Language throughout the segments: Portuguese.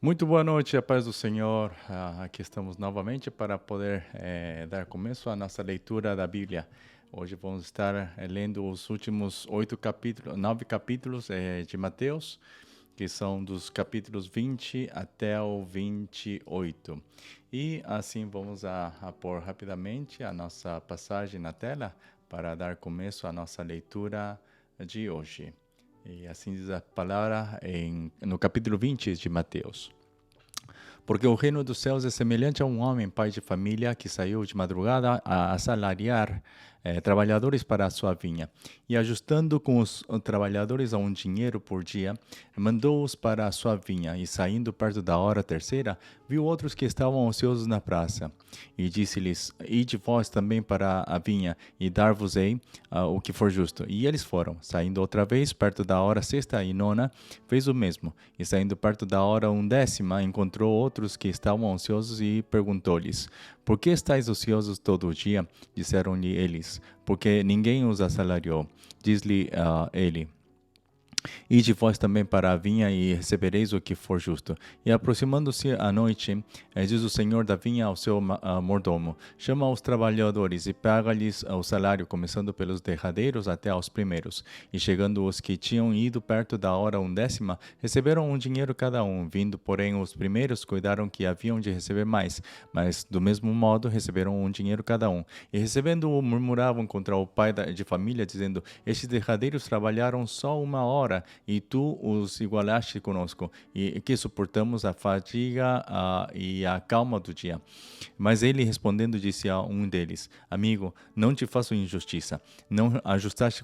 Muito boa noite, a paz do Senhor. Aqui estamos novamente para poder dar começo à nossa leitura da Bíblia. Hoje vamos estar lendo os últimos 9 capítulos de Mateus, que são dos capítulos 20 até o 28. E assim vamos a pôr rapidamente a nossa passagem na tela para dar começo à nossa leitura de hoje. E assim diz a palavra no capítulo 20 de Mateus. Porque o reino dos céus é semelhante a um homem, pai de família, que saiu de madrugada a assalariar trabalhadores para a sua vinha. E ajustando com os trabalhadores a um dinheiro por dia, mandou-os para a sua vinha. E saindo perto da hora terceira, viu outros que estavam ociosos na praça. E disse-lhes: Ide vós também para a vinha, e dar-vos-ei o que for justo. E eles foram. Saindo outra vez, perto da hora sexta e nona, fez o mesmo. E saindo perto da hora 11ª, encontrou outros que estavam ociosos e perguntou-lhes: Por que estáis ociosos todo o dia? Disseram-lhe eles: Porque ninguém os assalariou. Diz-lhe ele: Ide vós também para a vinha e recebereis o que for justo. E aproximando-se a noite, diz o senhor da vinha ao seu mordomo: Chama os trabalhadores e paga-lhes o salário, começando pelos derradeiros até aos primeiros. E chegando os que tinham ido perto da hora 11ª, receberam um dinheiro cada um. Vindo, porém, os primeiros, cuidaram que haviam de receber mais, mas do mesmo modo receberam um dinheiro cada um. E recebendo-o, murmuravam contra o pai de família, dizendo: Estes derradeiros trabalharam só 1 hora, e tu os igualaste conosco, e que suportamos a fadiga e a calma do dia. Mas ele respondendo disse a um deles: Amigo, não te faço injustiça. Não ajustaste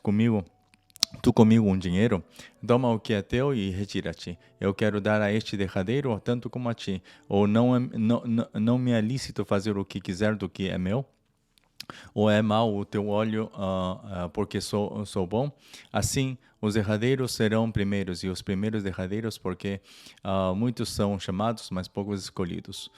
tu comigo um dinheiro? Toma o que é teu e retira-te. Eu quero dar a este derradeiro tanto como a ti. Ou não me é lícito fazer o que quiser do que é meu? Ou é mau o teu óleo porque sou bom? Assim, os derradeiros serão primeiros, e os primeiros derradeiros, porque muitos são chamados, mas poucos escolhidos.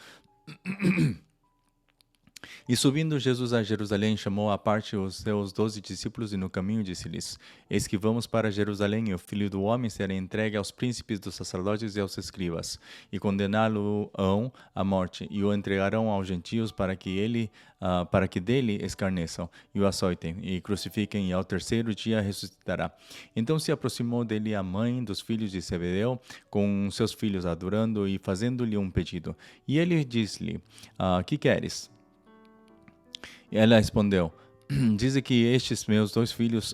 E subindo Jesus a Jerusalém, chamou à parte os seus 12 discípulos, e no caminho disse-lhes: Eis que vamos para Jerusalém, e o Filho do Homem será entregue aos príncipes dos sacerdotes e aos escribas, e condená-lo-ão à morte, e o entregarão aos gentios para que dele escarneçam, e o açoitem, e crucifiquem, e ao terceiro dia ressuscitará. Então se aproximou dele a mãe dos filhos de Zebedeu, com seus filhos, adorando e fazendo-lhe um pedido. E ele disse-lhe: Que queres? E ela respondeu: Dize que estes meus 2 filhos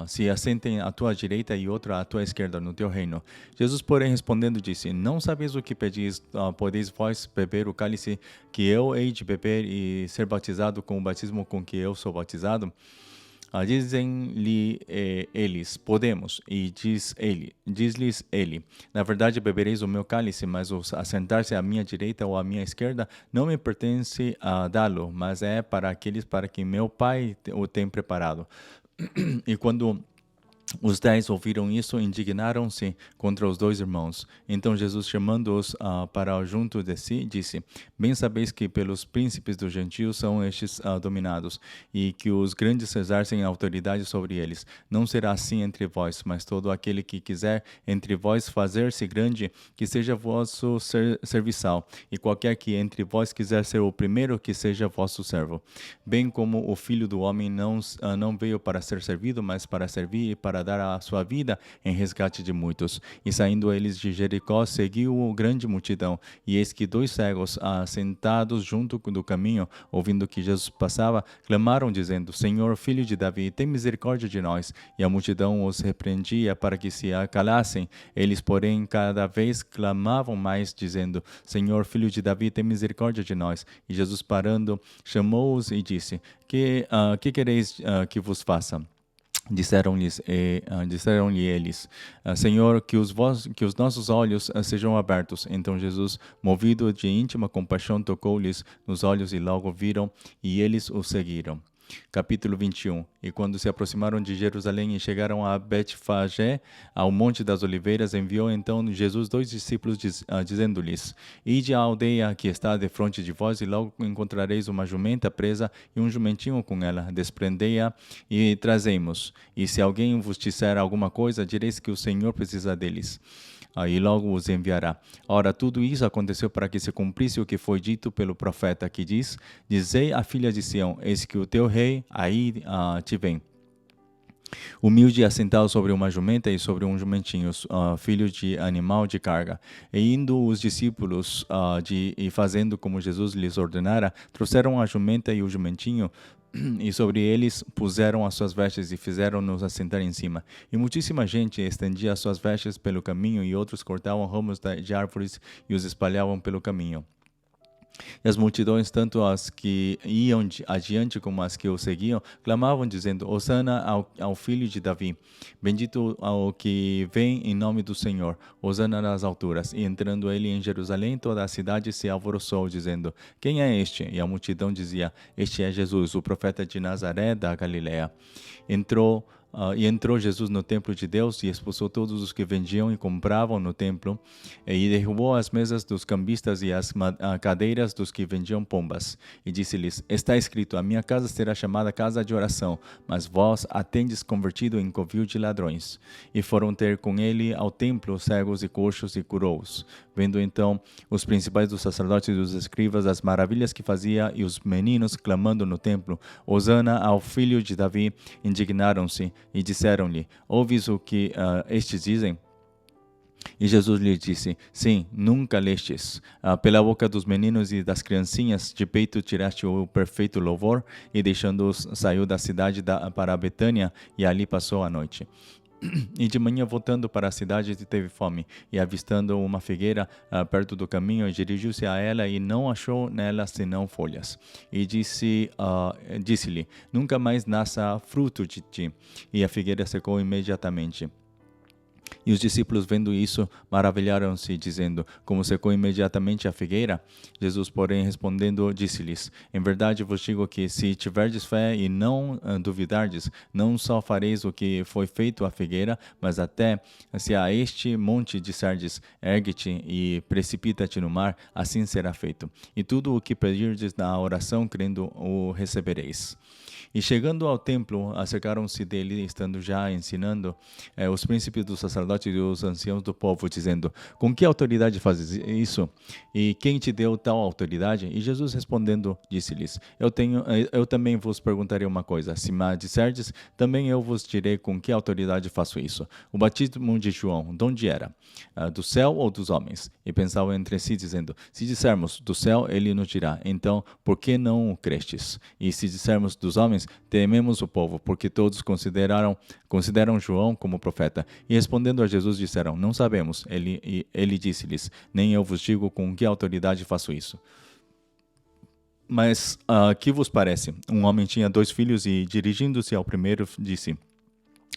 se assentem à tua direita e outro à tua esquerda no teu reino. Jesus, porém, respondendo, disse: Não sabeis o que pedis? Podeis vós beber o cálice que eu hei de beber e ser batizado com o batismo com que eu sou batizado? Dizem-lhe eles: Podemos. E diz-lhes ele: Na verdade, bebereis o meu cálice, mas o assentar-se à minha direita ou à minha esquerda não me pertence a dá-lo, mas é para aqueles para quem meu Pai o tem preparado. E quando os 10 ouviram isso, indignaram-se contra os 2 irmãos. Então Jesus, chamando-os para junto de si, disse: Bem sabeis que pelos príncipes dos gentios são estes dominados, e que os grandes exercem autoridade sobre eles. Não será assim entre vós, mas todo aquele que quiser entre vós fazer-se grande, que seja vosso serviçal, e qualquer que entre vós quiser ser o primeiro, que seja vosso servo. Bem como o Filho do Homem não veio para ser servido, mas para servir e para dar a sua vida em resgate de muitos. E saindo eles de Jericó, seguiu grande multidão. E eis que 2 cegos, sentados junto do caminho, ouvindo que Jesus passava, clamaram, dizendo: Senhor, filho de Davi, tem misericórdia de nós. E a multidão os repreendia para que se calassem. Eles, porém, cada vez clamavam mais, dizendo: Senhor, filho de Davi, tem misericórdia de nós. E Jesus, parando, chamou-os e disse: Que quereis que vos faça? Disseram-lhe eles: Senhor, que os nossos olhos sejam abertos. Então Jesus, movido de íntima compaixão, tocou-lhes nos olhos, e logo viram, e eles o seguiram. Capítulo 21. E quando se aproximaram de Jerusalém e chegaram a Betfagé, ao Monte das Oliveiras, enviou então Jesus 2 discípulos, dizendo-lhes: Ide à aldeia que está defronte de vós, e logo encontrareis uma jumenta presa e um jumentinho com ela. Desprendei-a e trazei-mos. E se alguém vos disser alguma coisa, direis que o Senhor precisa deles. e logo os enviará. Ora, tudo isso aconteceu para que se cumprisse o que foi dito pelo profeta, que diz: Dizei à filha de Sião, eis que o teu rei aí te vem. Humilde e assentado sobre uma jumenta e sobre um jumentinho, filho de animal de carga. E indo os discípulos e fazendo como Jesus lhes ordenara, trouxeram a jumenta e o jumentinho, e sobre eles puseram as suas vestes e fizeram-nos assentar em cima. E muitíssima gente estendia as suas vestes pelo caminho, e outros cortavam ramos de árvores e os espalhavam pelo caminho. E as multidões, tanto as que iam adiante como as que o seguiam, clamavam, dizendo: Hosana ao filho de Davi. Bendito ao que vem em nome do Senhor. Hosana nas alturas. E entrando ele em Jerusalém, toda a cidade se alvoroçou, dizendo: Quem é este? E a multidão dizia: Este é Jesus, o profeta de Nazaré da Galiléia. Entrou Jesus no templo de Deus e expulsou todos os que vendiam e compravam no templo, e derrubou as mesas dos cambistas e as cadeiras dos que vendiam pombas. E disse-lhes: Está escrito: A minha casa será chamada casa de oração, mas vós a tendes convertido em covil de ladrões. E foram ter com ele ao templo cegos e coxos e curou-os. Vendo então os principais dos sacerdotes e dos escribas as maravilhas que fazia e os meninos clamando no templo: Hosana ao filho de Davi, indignaram-se e disseram-lhe: Ouves o que estes dizem? E Jesus lhe disse: Sim, nunca lestes. Pela boca dos meninos e das criancinhas de peito tiraste o perfeito louvor. E deixando-os, saiu da cidade para Betânia, e ali passou a noite. E de manhã, voltando para a cidade, teve fome, e avistando uma figueira perto do caminho, dirigiu-se a ela e não achou nela senão folhas. E disse-lhe: Nunca mais nasça fruto de ti. E a figueira secou imediatamente. E os discípulos, vendo isso, maravilharam-se, dizendo: Como secou imediatamente a figueira? Jesus, porém, respondendo, disse-lhes: Em verdade vos digo que, se tiverdes fé e não duvidardes, não só fareis o que foi feito à figueira, mas até se a este monte disserdes: Ergue-te e precipita-te no mar, assim será feito. E tudo o que pedirdes na oração, crendo, o recebereis. E chegando ao templo, acercaram-se dele, estando já ensinando, os príncipes dos sacerdotes e os anciãos do povo, dizendo: Com que autoridade fazes isso? E quem te deu tal autoridade? E Jesus respondendo, disse-lhes: Eu também vos perguntarei uma coisa. Se me disserdes, também eu vos direi com que autoridade faço isso. O batismo de João, de onde era? Do céu ou dos homens? E pensavam entre si, dizendo: Se dissermos do céu, ele nos dirá: Então, por que não o crestes? E se dissermos dos homens, tememos o povo, porque todos consideram João como profeta. E respondendo a Jesus, disseram: Não sabemos. Ele disse-lhes: Nem eu vos digo com que autoridade faço isso. Mas que vos parece? Um homem tinha 2 filhos e, dirigindo-se ao primeiro, disse: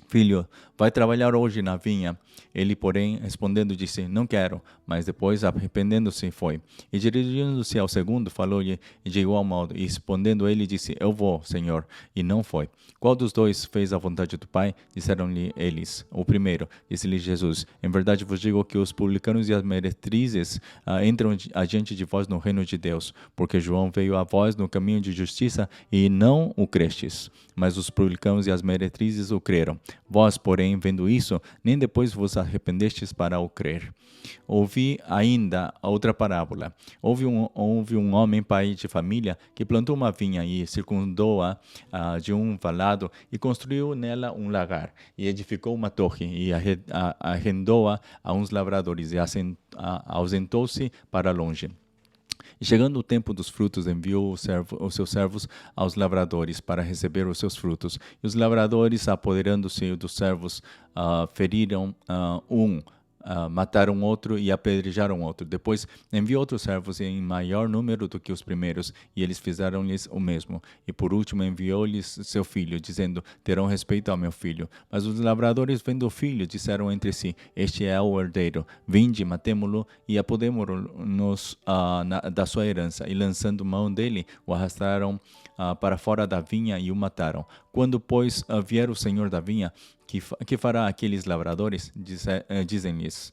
Filho, vai trabalhar hoje na vinha. Ele, porém, respondendo, disse: Não quero. Mas depois, arrependendo-se, foi. E dirigindo-se ao segundo, falou-lhe de igual modo. E respondendo ele, disse: Eu vou, Senhor. E não foi. Qual dos 2 fez a vontade do Pai? Disseram-lhe eles: O primeiro. Disse-lhe Jesus: Em verdade vos digo que os publicanos e as meretrizes entram adiante de vós no reino de Deus. Porque João veio a vós no caminho de justiça e não o crestes. Mas os publicanos e as meretrizes o creram. Vós, porém, vendo isso, nem depois vos arrependestes para o crer. Ouvi ainda outra parábola. Houve um homem, pai de família, que plantou uma vinha e circundou-a de um valado e construiu nela um lagar e edificou uma torre e arrendou-a a uns lavradores e ausentou-se para longe. E chegando o tempo dos frutos, enviou os seus servos aos lavradores para receber os seus frutos. E os lavradores, apoderando-se dos servos, feriram mataram outro e apedrejaram outro. Depois enviou outros servos em maior número do que os primeiros, e eles fizeram-lhes o mesmo. E por último enviou-lhes seu filho, dizendo: Terão respeito ao meu filho. Mas os lavradores, vendo o filho, disseram entre si: Este é o herdeiro. Vinde, matemo-lo e apodemo-nos da sua herança. E lançando mão dele, o arrastaram para fora da vinha e o mataram. Quando, pois, vier o senhor da vinha, que fará aqueles lavradores? Dizem-lhes: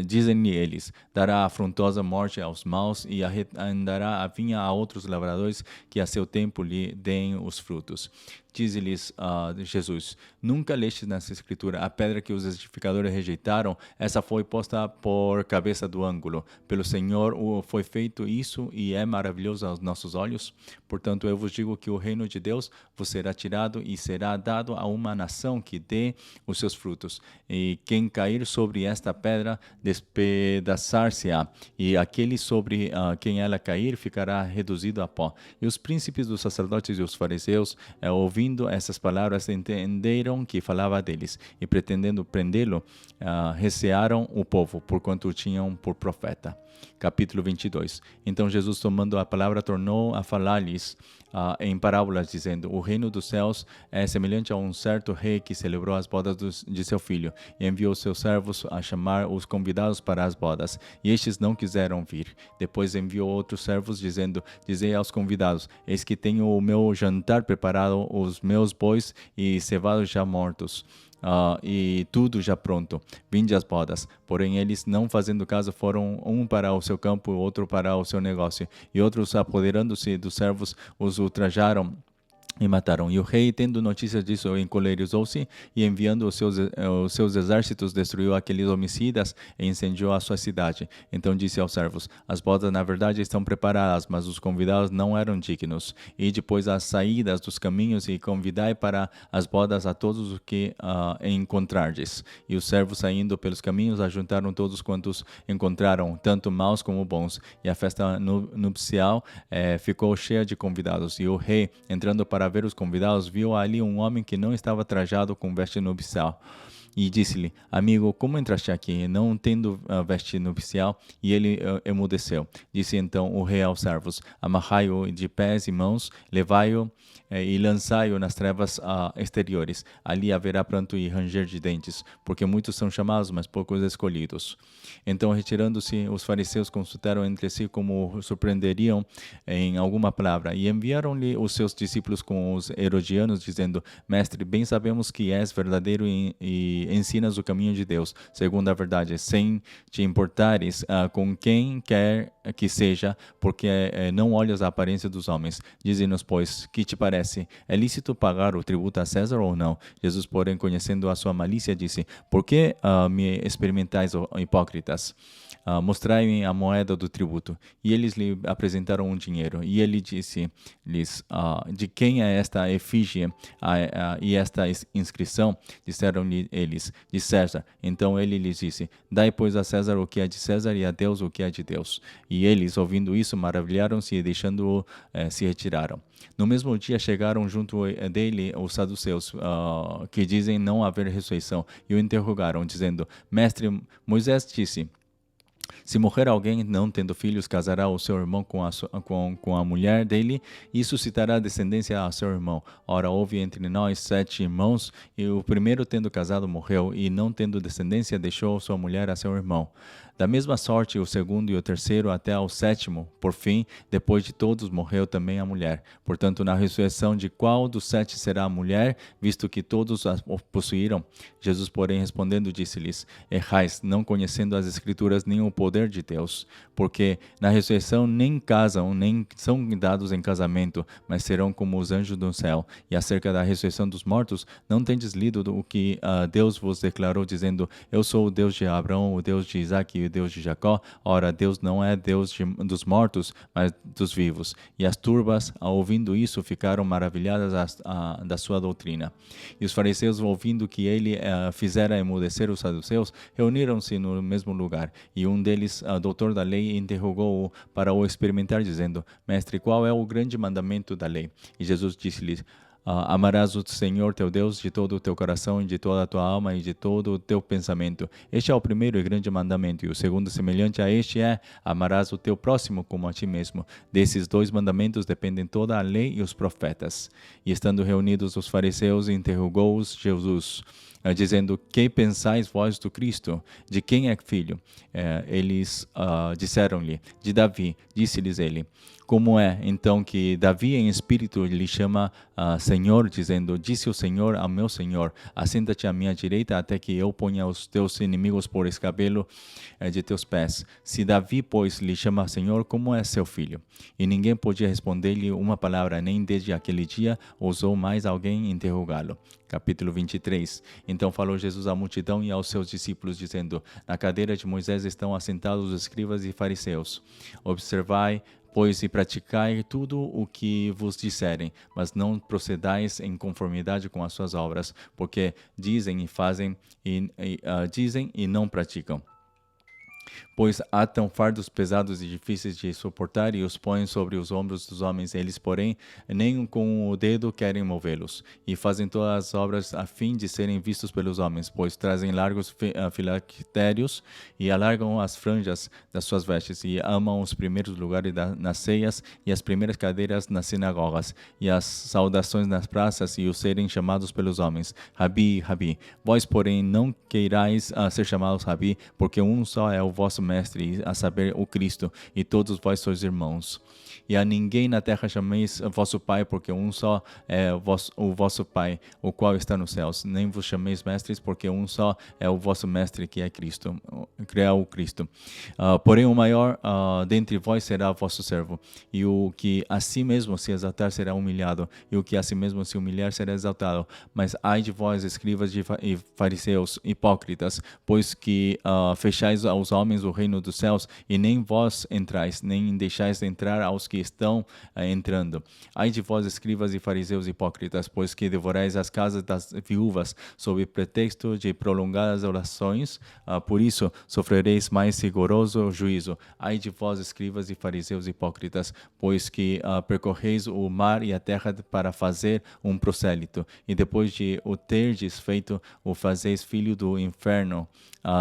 Dizem-lhe eles, dará afrontosa morte aos maus e arrendará a vinha a outros lavradores que a seu tempo lhe deem os frutos. Diz-lhes Jesus, nunca leste nessa escritura, a pedra que os edificadores rejeitaram, essa foi posta por cabeça do ângulo. Pelo Senhor foi feito isso e é maravilhoso aos nossos olhos. Portanto, eu vos digo que o reino de Deus vos será tirado e será dado a uma nação que dê os seus frutos. E quem cair sobre esta pedra, despedaçar-se-á, e aquele sobre quem ela cair ficará reduzido a pó. E os príncipes dos sacerdotes e os fariseus, ouvindo essas palavras, entenderam que falava deles, e pretendendo prendê-lo, recearam o povo, porquanto o tinham por profeta. Capítulo 22. Então Jesus, tomando a palavra, tornou a falar-lhes em parábolas, dizendo, o reino dos céus é semelhante a um certo rei que celebrou as bodas de seu filho, e enviou seus servos a chamar os convidados para as bodas, e estes não quiseram vir. Depois enviou outros servos, dizendo, dizei aos convidados, eis que tenho o meu jantar preparado, os meus bois e cevados já mortos. E tudo já pronto, vinde às bodas. Porém eles, não fazendo caso, foram um para o seu campo, outro para o seu negócio. E outros, apoderando-se dos servos, os ultrajaram e mataram. E o rei, tendo notícias disso, encolerizou-se e, enviando os seus exércitos, destruiu aqueles homicidas e incendiou a sua cidade. Então disse aos servos, as bodas na verdade estão preparadas, mas os convidados não eram dignos. E depois as saídas dos caminhos e convidai para as bodas a todos os que encontrardes. E os servos, saindo pelos caminhos, ajuntaram todos quantos encontraram, tanto maus como bons. E a festa nupcial ficou cheia de convidados. E o rei, entrando para ver os convidados, viu ali um homem que não estava trajado com veste nupcial. E disse-lhe, amigo, como entraste aqui, não tendo veste nupcial? E ele emudeceu. Disse então o rei aos servos, amarrai-o de pés e mãos, levai-o e lançai-o nas trevas exteriores. Ali haverá pranto e ranger de dentes, porque muitos são chamados, mas poucos escolhidos. Então, retirando-se, os fariseus consultaram entre si como o surpreenderiam em alguma palavra, e enviaram-lhe os seus discípulos com os herodianos, dizendo, mestre, bem sabemos que és verdadeiro e ensinas o caminho de Deus, segundo a verdade, sem te importares com quem quer que seja, porque não olhas a aparência dos homens. Dize-nos, pois, que te parece? É lícito pagar o tributo a César ou não? Jesus, porém, conhecendo a sua malícia, disse, por que me experimentais, hipócritas? Mostrai-me a moeda do tributo. E eles lhe apresentaram um dinheiro. E ele disse-lhes, de quem é esta efígie e esta inscrição? Disseram-lhe eles, de César. Então ele lhes disse, dai, pois, a César o que é de César e a Deus o que é de Deus. E eles, ouvindo isso, maravilharam-se e, deixando-o, se retiraram. No mesmo dia chegaram junto dele os saduceus, que dizem não haver ressurreição, e o interrogaram, dizendo, mestre, Moisés disse, se morrer alguém não tendo filhos, casará o seu irmão com a mulher dele e suscitará descendência a seu irmão. Ora, houve entre nós 7 irmãos, e o primeiro, tendo casado, morreu, e não tendo descendência, deixou sua mulher a seu irmão. Da mesma sorte, o segundo e o terceiro, até ao 7º. Por fim, depois de todos, morreu também a mulher. Portanto, na ressurreição, de qual dos 7 será a mulher, visto que todos a possuíram? Jesus, porém, respondendo, disse-lhes, errais, não conhecendo as Escrituras nem o poder de Deus, porque na ressurreição nem casam, nem são dados em casamento, mas serão como os anjos do céu. E acerca da ressurreição dos mortos, não tendes lido o que Deus vos declarou, dizendo, eu sou o Deus de Abraão, o Deus de Isaque e o Deus de Jacó? Ora, Deus não é Deus dos mortos, mas dos vivos. E as turbas, ouvindo isso, ficaram maravilhadas da sua doutrina. E os fariseus, ouvindo que ele fizera emudecer os saduceus, reuniram-se no mesmo lugar. E um deles, doutor da lei, interrogou-o para o experimentar, dizendo, mestre, qual é o grande mandamento da lei? E Jesus disse-lhe, amarás o Senhor teu Deus de todo o teu coração, e de toda a tua alma, e de todo o teu pensamento. Este é o primeiro e grande mandamento, e o segundo, semelhante a este, é, amarás o teu próximo como a ti mesmo. Desses 2 mandamentos dependem toda a lei e os profetas. E estando reunidos os fariseus, interrogou-os Jesus, dizendo, que pensais vós do Cristo? De quem é filho? Eles disseram-lhe, de Davi. Disse-lhes ele, como é então que Davi em espírito lhe chama Senhor, dizendo: disse o Senhor ao meu Senhor, assenta-te à minha direita até que eu ponha os teus inimigos por escabelo de teus pés. Se Davi, pois, lhe chama Senhor, como é seu filho? E ninguém podia responder-lhe uma palavra, nem desde aquele dia ousou mais alguém interrogá-lo. Capítulo 23. Então falou Jesus à multidão e aos seus discípulos, dizendo: na cadeira de Moisés estão assentados os escribas e fariseus. Observai, pois, e praticai tudo o que vos disserem, mas não procedais em conformidade com as suas obras, porque dizem e fazem, dizem e não praticam. Pois atam fardos pesados e difíceis de suportar e os põem sobre os ombros dos homens. Eles, porém, nem com o dedo querem movê-los. E fazem todas as obras a fim de serem vistos pelos homens, pois trazem largos filactérios e alargam as franjas das suas vestes e amam os primeiros lugares nas ceias e as primeiras cadeiras nas sinagogas e as saudações nas praças e os serem chamados pelos homens. Rabi, Rabi. Vós, porém, não queirais ser chamados Rabi, porque um só é o vosso mestre, a saber, o Cristo, e todos vós sois irmãos. E a ninguém na terra chameis vosso Pai, porque um só é o vosso Pai, o qual está nos céus. Nem vos chameis mestres, porque um só é o vosso mestre, que é Cristo, que é o Cristo. Porém, o maior dentre vós será vosso servo, e o que a si mesmo se exaltar será humilhado, e o que a si mesmo se humilhar será exaltado. Mas ai de vós, escribas e fariseus, hipócritas, pois que fechais aos homens o reino dos céus, e nem vós entrais, nem deixais entrar aos que estão entrando. Ai de vós, escribas e fariseus hipócritas, pois que devorais as casas das viúvas, sob pretexto de prolongadas orações, por isso sofrereis mais rigoroso juízo. Ai de vós, escribas e fariseus hipócritas, pois que percorreis o mar e a terra para fazer um prosélito, e depois de o terdes feito, o fazeis filho do inferno,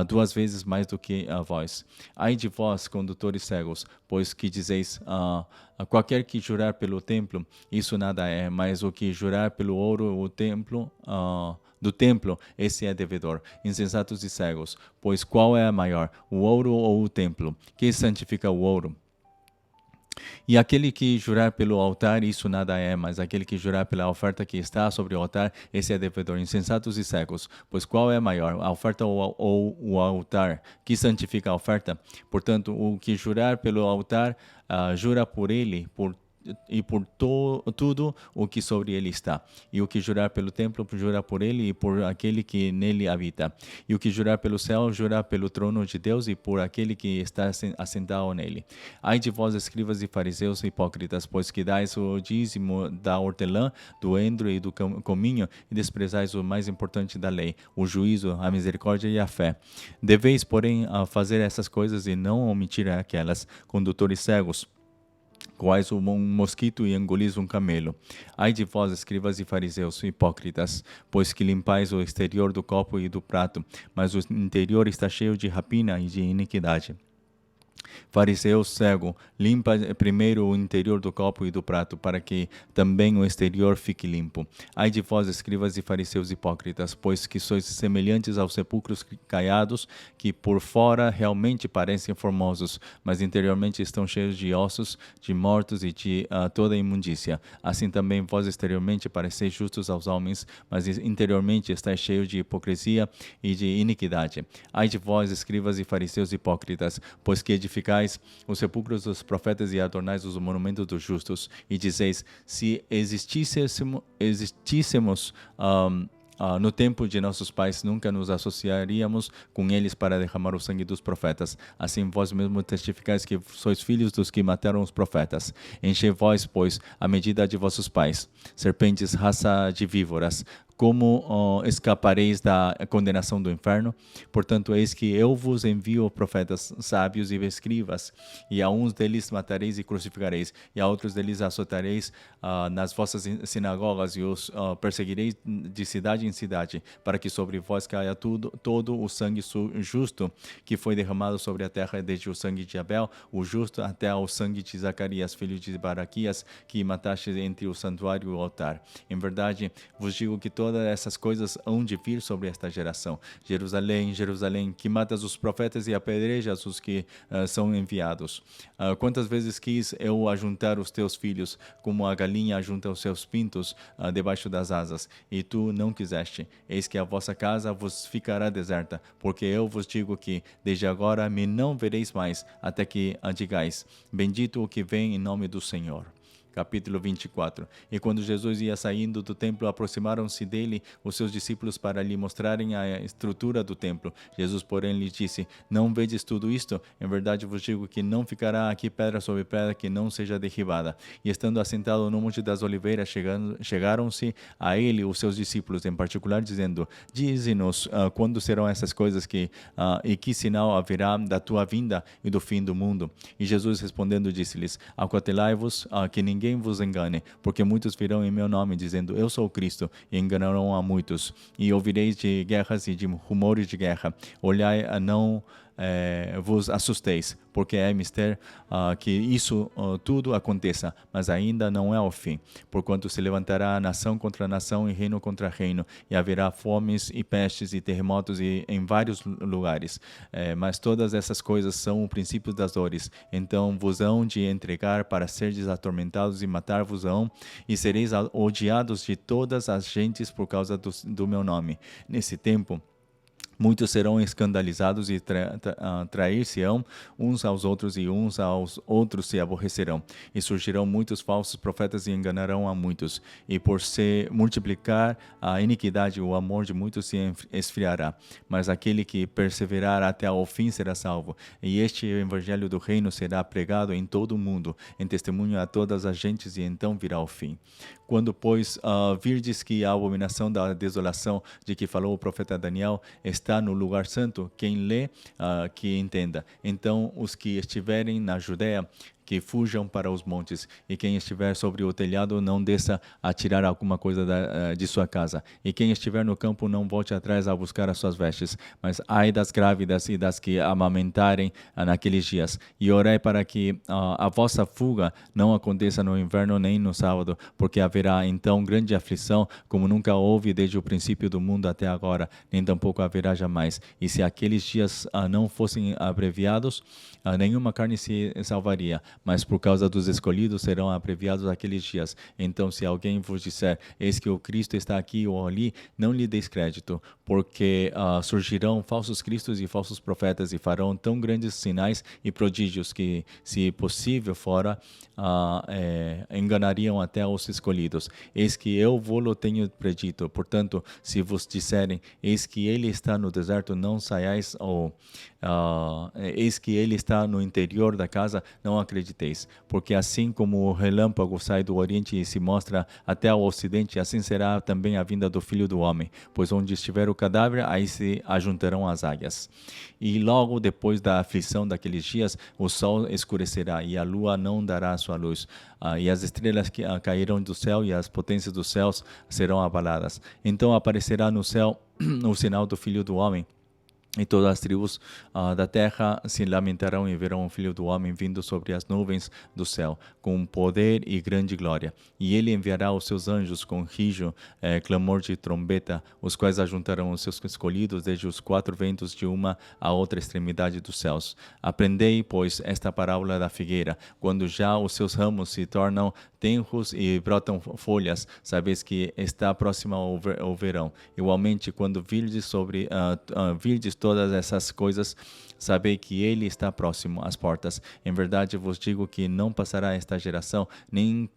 duas vezes mais do que a vós. Ai de vós, condutores cegos, pois que dizeis: qualquer que jurar pelo templo, isso nada é, mas o que jurar pelo ouro, o templo, do templo, esse é devedor. Insensatos e cegos, pois qual é a maior, o ouro ou o templo? Que santifica o ouro? E aquele que jurar pelo altar, isso nada é, mas aquele que jurar pela oferta que está sobre o altar, esse é devedor. Insensatos e cegos, pois qual é maior, a oferta ou o altar, que santifica a oferta? Portanto, o que jurar pelo altar, jura por ele, e por tudo o que sobre ele está. E o que jurar pelo templo, jura por ele e por aquele que nele habita. E o que jurar pelo céu, jura pelo trono de Deus e por aquele que está assentado nele. Ai de vós, escribas e fariseus hipócritas, pois que dais o dízimo da hortelã, do endro e do cominho, e desprezais o mais importante da lei, o juízo, a misericórdia e a fé. Deveis, porém, fazer essas coisas e não omitir aquelas. Condutores cegos, quais um mosquito e engolis um camelo. Ai de vós, escribas e fariseus, hipócritas, pois que limpais o exterior do copo e do prato, mas o interior está cheio de rapina e de iniquidade. Fariseu cego, limpa primeiro o interior do copo e do prato, para que também o exterior fique limpo. Ai de vós, escribas e fariseus hipócritas, pois que sois semelhantes aos sepulcros caiados, que por fora realmente parecem formosos, mas interiormente estão cheios de ossos, de mortos e de toda imundícia. Assim também vós exteriormente pareceis justos aos homens, mas interiormente estáis cheios de hipocrisia e de iniquidade. Ai de vós, escribas e fariseus hipócritas, pois que edificais os sepulcros dos profetas e adornais os monumentos dos justos, e dizeis: se existíssemos no tempo de nossos pais, nunca nos associaríamos com eles para derramar o sangue dos profetas. Assim vós mesmos testificais que sois filhos dos que mataram os profetas. Enchei vós, pois, a medida de vossos pais. Serpentes, raça de víboras, como escapareis da condenação do inferno? Portanto, eis que eu vos envio profetas sábios e escribas, e a uns deles matareis e crucificareis, e a outros deles açoitareis nas vossas sinagogas, e os perseguireis de cidade em cidade, para que sobre vós caia todo o sangue justo que foi derramado sobre a terra, desde o sangue de Abel, o justo, até o sangue de Zacarias, filho de Baraquias, que mataste entre o santuário e o altar. Em verdade, vos digo que todas todas essas coisas hão de vir sobre esta geração. Jerusalém, Jerusalém, que matas os profetas e apedrejas os que são enviados. Quantas vezes quis eu ajuntar os teus filhos, como a galinha ajunta os seus pintos debaixo das asas, e tu não quiseste. Eis que a vossa casa vos ficará deserta, porque eu vos digo que, desde agora, me não vereis mais, até que digais, bendito o que vem em nome do Senhor. Capítulo 24. E quando Jesus ia saindo do templo, aproximaram-se dele os seus discípulos para lhe mostrarem a estrutura do templo. Jesus, porém, lhe disse: Não vedes tudo isto? Em verdade vos digo que não ficará aqui pedra sobre pedra que não seja derribada. E estando assentado no Monte das Oliveiras, chegaram-se a ele os seus discípulos, em particular, dizendo: Dize-nos quando serão essas coisas e que sinal haverá da tua vinda e do fim do mundo? E Jesus respondendo disse-lhes: Acautelai-vos que ninguém vos engane, porque muitos virão em meu nome, dizendo: Eu sou o Cristo, e enganarão a muitos. E ouvireis de guerras e de rumores de guerra. Olhai, não vos assusteis, porque é mister que isso tudo aconteça, mas ainda não é o fim. Porquanto se levantará nação contra nação e reino contra reino, e haverá fomes e pestes e terremotos em vários lugares. Mas todas essas coisas são o princípio das dores. Então vos hão de entregar para serdes atormentados e matar-vos-ão, e sereis odiados de todas as gentes por causa do meu nome. Nesse tempo, muitos serão escandalizados e trair-se-ão uns aos outros, e uns aos outros se aborrecerão. E surgirão muitos falsos profetas e enganarão a muitos. E por se multiplicar a iniquidade, o amor de muitos se esfriará. Mas aquele que perseverar até ao fim será salvo. E este evangelho do reino será pregado em todo o mundo, em testemunho a todas as gentes, e então virá o fim. Quando, pois, virdes que a abominação da desolação de que falou o profeta Daniel está no lugar santo, quem lê, que entenda. Então, os que estiverem na Judeia, que fujam para os montes, e quem estiver sobre o telhado não desça a tirar alguma coisa de sua casa, e quem estiver no campo não volte atrás a buscar as suas vestes. Mas ai das grávidas e das que amamentarem naqueles dias, e orai para que a vossa fuga não aconteça no inverno nem no sábado, porque haverá então grande aflição, como nunca houve desde o princípio do mundo até agora, nem tampouco haverá jamais. E se aqueles dias não fossem abreviados, nenhuma carne se salvaria, mas por causa dos escolhidos serão abreviados aqueles dias. Então, se alguém vos disser: eis que o Cristo está aqui ou ali, não lhe deis crédito, porque surgirão falsos cristos e falsos profetas, e farão tão grandes sinais e prodígios que, se possível fora, enganariam até os escolhidos. Eis que eu vou-lo tenho predito. Portanto, se vos disserem: eis que ele está no deserto, não saiais, ou eis que ele está no interior da casa, não acrediteis. Porque assim como o relâmpago sai do oriente e se mostra até o ocidente, assim será também a vinda do Filho do Homem. Pois onde estiver o cadáver, aí se ajuntarão as águias. E logo depois da aflição daqueles dias, o sol escurecerá, e a lua não dará sua luz, e as estrelas cairão do céu, e as potências dos céus serão abaladas. Então aparecerá no céu o sinal do Filho do Homem, e todas as tribos da terra se lamentarão e verão o Filho do Homem vindo sobre as nuvens do céu, com poder e grande glória. E ele enviará os seus anjos com rijo, clamor de trombeta, os quais ajuntarão os seus escolhidos desde os quatro ventos de uma a outra extremidade dos céus. Aprendei, pois, esta parábola da figueira. Quando já os seus ramos se tornam tenros e brotam folhas, sabeis que está próximo ao verão. Igualmente, quando virdes todas essas coisas, sabei que ele está próximo às portas. Em verdade vos digo que não passará esta geração, nem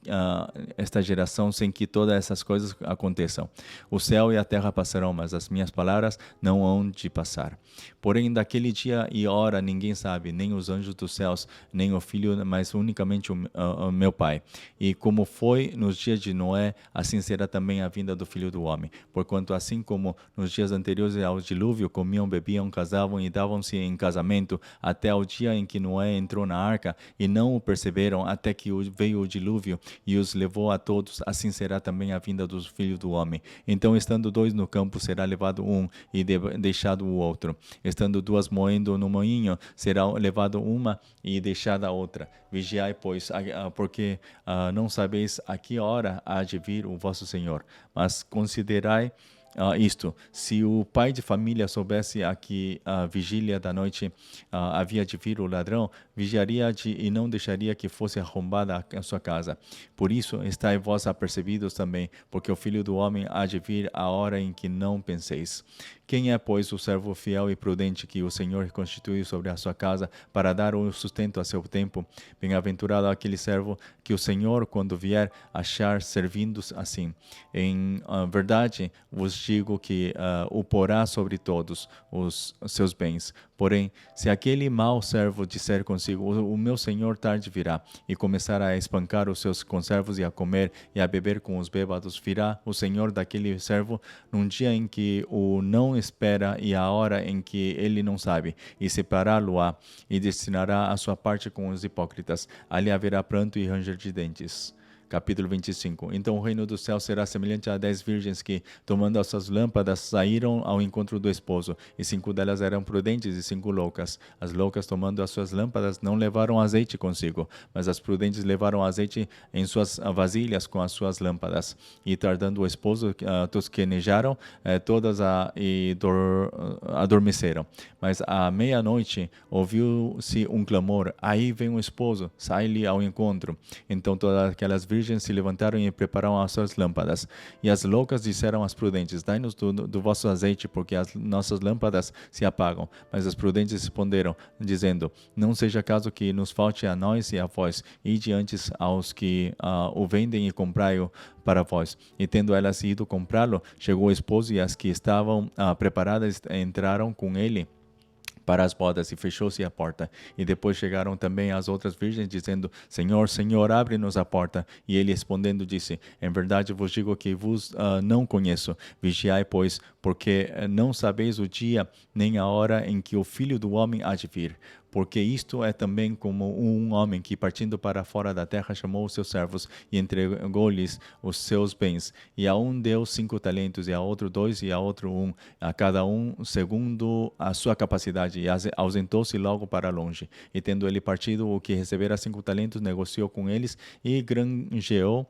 esta geração, sem que todas essas coisas aconteçam. O céu e a terra passarão, mas as minhas palavras não hão de passar. Porém, daquele dia e hora ninguém sabe, nem os anjos dos céus, nem o Filho, mas unicamente o meu Pai. E como foi nos dias de Noé, assim será também a vinda do Filho do Homem. Porquanto assim como nos dias anteriores ao dilúvio, comiam, bebiam, casavam e davam-se em casamento, até o dia em que Noé entrou na arca, e não o perceberam até que veio o dilúvio e os levou a todos, assim será também a vinda do Filho do Homem. Então, estando dois no campo, será levado um e deixado o outro. Estando duas moendo no moinho, será levado uma e deixada a outra. Vigiai, pois, porque não não sabeis a que hora há de vir o vosso Senhor. Mas considerai isto: se o pai de família soubesse a que vigília da noite havia de vir o ladrão, vigiaria e não deixaria que fosse arrombada a sua casa. Por isso, estai vós apercebidos também, porque o Filho do Homem há de vir a hora em que não penseis. Quem é, pois, o servo fiel e prudente que o Senhor constituiu sobre a sua casa para dar o sustento a seu tempo? Bem-aventurado aquele servo que o Senhor, quando vier, achar servindo assim. Em verdade, vos digo que o porá sobre todos os seus bens. Porém, se aquele mau servo disser consigo, o meu senhor tarde virá, e começar a espancar os seus conservos e a comer e a beber com os bêbados, virá o senhor daquele servo num dia em que o não espera e a hora em que ele não sabe, e separá-lo-á, e destinará a sua parte com os hipócritas. Ali haverá pranto e ranger de dentes. Capítulo 25. Então o reino do céu será semelhante a 10 virgens que, tomando as suas lâmpadas, saíram ao encontro do esposo. E 5 delas eram prudentes e 5 loucas. As loucas, tomando as suas lâmpadas, não levaram azeite consigo, mas as prudentes levaram azeite em suas vasilhas com as suas lâmpadas. E tardando o esposo, tosquenejaram todas e adormeceram. Mas à meia-noite ouviu-se um clamor: aí vem o esposo, sai-lhe ao encontro. Então todas aquelas virgens se levantaram e prepararam as suas lâmpadas. E as loucas disseram às prudentes: dai-nos do vosso azeite, porque as nossas lâmpadas se apagam. Mas as prudentes responderam, dizendo: não seja caso que nos falte a nós e a vós, ide antes aos que o vendem e comprai-o para vós. E tendo elas ido comprá-lo, chegou o esposo, e as que estavam preparadas entraram com ele para as bodas, e fechou-se a porta. E depois chegaram também as outras virgens, dizendo: Senhor, Senhor, abre-nos a porta. E ele respondendo disse: em verdade vos digo que vos não conheço. Vigiai, pois, porque não sabeis o dia nem a hora em que o Filho do Homem há de vir. Porque isto é também como um homem que, partindo para fora da terra, chamou os seus servos e entregou-lhes os seus bens. E a um deu 5 talentos, e a outro 2, e a outro 1, a cada um segundo a sua capacidade, e ausentou-se logo para longe. E tendo ele partido, o que recebera 5 talentos, negociou com eles e granjeou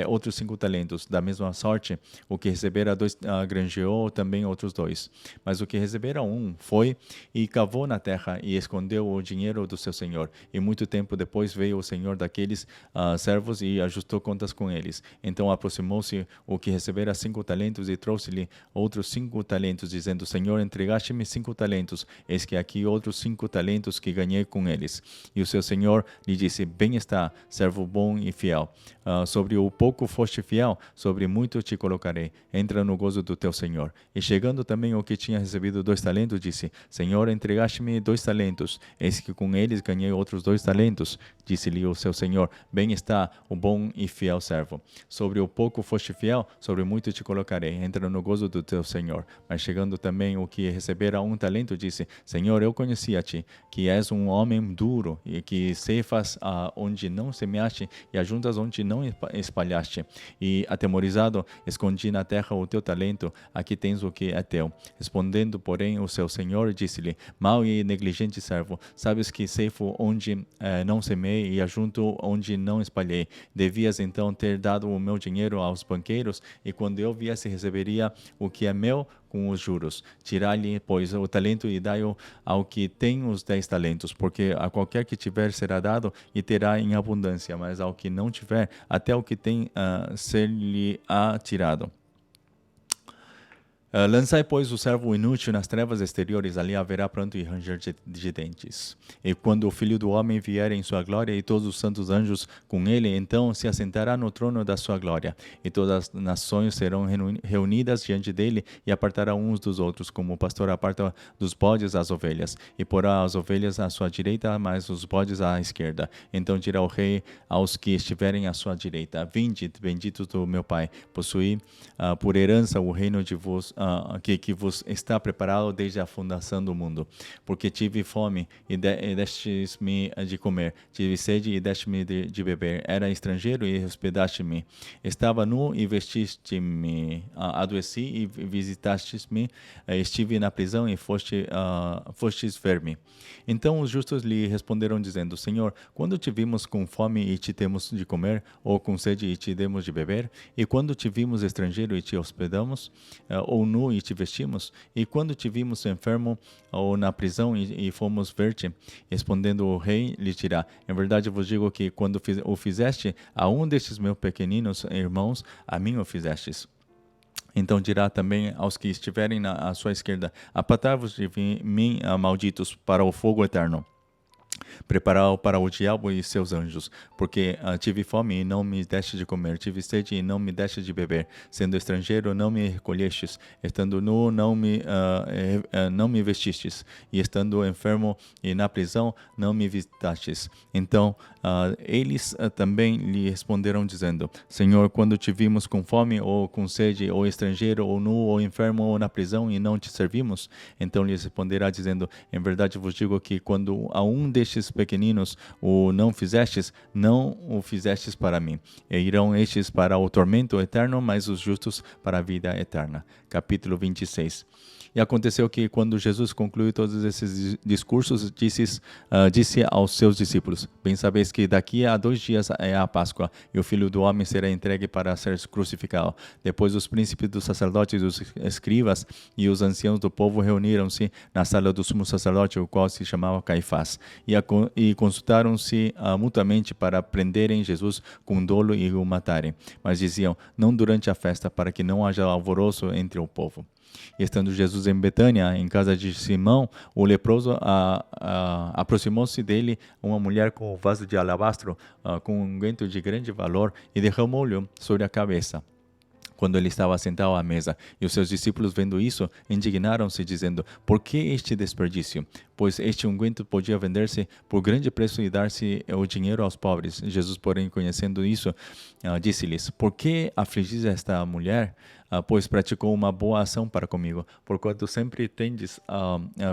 outros 5 talentos. Da mesma sorte, o que recebera 2 granjeou também outros 2. Mas o que recebera 1 foi e cavou na terra e escondeu o dinheiro do seu senhor. E muito tempo depois veio o senhor daqueles servos e ajustou contas com eles. Então aproximou-se o que recebera 5 talentos e trouxe-lhe outros 5 talentos, dizendo: Senhor, entregaste-me 5 talentos, eis que aqui outros 5 talentos que ganhei com eles. E o seu senhor lhe disse: bem está, servo bom e fiel. Sobre o pouco foste fiel, sobre muito te colocarei. Entra no gozo do teu senhor. E chegando também o que tinha recebido 2 talentos, disse: Senhor, entregaste-me 2 talentos, eis que com eles ganhei outros 2 talentos. Disse-lhe o seu senhor: bem está, o bom e fiel servo. Sobre o pouco foste fiel, sobre muito te colocarei. Entra no gozo do teu senhor. Mas chegando também o que recebera 1 talento, disse: Senhor, eu conheci a ti, que és um homem duro, e que ceifas onde não semeaste, e ajuntas onde não espalhaste. E atemorizado, escondi na terra o teu talento, aqui tens o que é teu. Respondendo, porém, o seu senhor disse-lhe: mau e negligente servo, sabes que ceifo onde não semei e ajunto onde não espalhei. Devias então ter dado o meu dinheiro aos banqueiros, e quando eu viesse receberia o que é meu com os juros. Tirai-lhe, pois, o talento e dai-o ao que tem os 10 talentos, porque a qualquer que tiver será dado e terá em abundância, mas ao que não tiver, até o que tem ser-lhe-á tirado. Lançai, pois, o servo inútil nas trevas exteriores, ali haverá pranto e ranger de dentes. E quando o Filho do Homem vier em sua glória e todos os santos anjos com ele, então se assentará no trono da sua glória. E todas as nações serão reunidas diante dele, e apartará uns dos outros, como o pastor aparta dos bodes as ovelhas. E porá as ovelhas à sua direita, mas os bodes à esquerda. Então dirá o rei aos que estiverem à sua direita: vinde, benditos do meu Pai, possuí por herança o reino de vos que vos está preparado desde a fundação do mundo. Porque tive fome e destes-me de comer, tive sede e deste-me de beber, era estrangeiro e hospedaste-me, estava nu e vestiste-me, adoeci e visitastes-me, estive na prisão e fostes ver-me. Então os justos lhe responderam dizendo: Senhor, quando te vimos com fome e te demos de comer, ou com sede e te demos de beber? E quando te vimos estrangeiro e te hospedamos, ou nu e te vestimos? E quando te vimos enfermo ou na prisão e fomos ver-te? Respondendo o rei, lhe dirá: Em verdade vos digo que quando o fizeste a um destes meus pequeninos irmãos, a mim o fizestes. Então dirá também aos que estiverem à sua esquerda: Apartai-vos de mim, malditos, para o fogo eterno, preparado para o diabo e seus anjos, porque tive fome e não me deste de comer, tive sede e não me deste de beber, sendo estrangeiro não me recolhestes, estando nu não me vestistes, e estando enfermo e na prisão não me visitastes. Então eles também lhe responderam dizendo: Senhor, quando te vimos com fome ou com sede, ou estrangeiro, ou nu, ou enfermo, ou na prisão, e não te servimos? Então lhes responderá dizendo: Em verdade vos digo que quando a um destes pequeninos o não fizestes, não o fizestes para mim. E irão estes para o tormento eterno, mas os justos para a vida eterna. Capítulo 26. E aconteceu que, quando Jesus concluiu todos esses discursos, disse aos seus discípulos: Bem sabeis que daqui a 2 dias é a Páscoa, e o Filho do Homem será entregue para ser crucificado. Depois os príncipes dos sacerdotes, os escribas e os anciãos do povo reuniram-se na sala do sumo sacerdote, o qual se chamava Caifás, e consultaram-se mutuamente para prenderem Jesus com dolo e o matarem. Mas diziam: Não durante a festa, para que não haja alvoroço entre o povo. E estando Jesus em Betânia, em casa de Simão, o leproso, aproximou-se dele uma mulher com um vaso de alabastro, com um unguento de grande valor, e derramou-lhe sobre a cabeça, quando ele estava sentado à mesa. E os seus discípulos, vendo isso, indignaram-se, dizendo: Por que este desperdício? Pois este unguento podia vender-se por grande preço e dar-se o dinheiro aos pobres. Jesus, porém, conhecendo isso, disse-lhes: Por que afligis esta mulher? Pois praticou uma boa ação para comigo, porquanto sempre tendes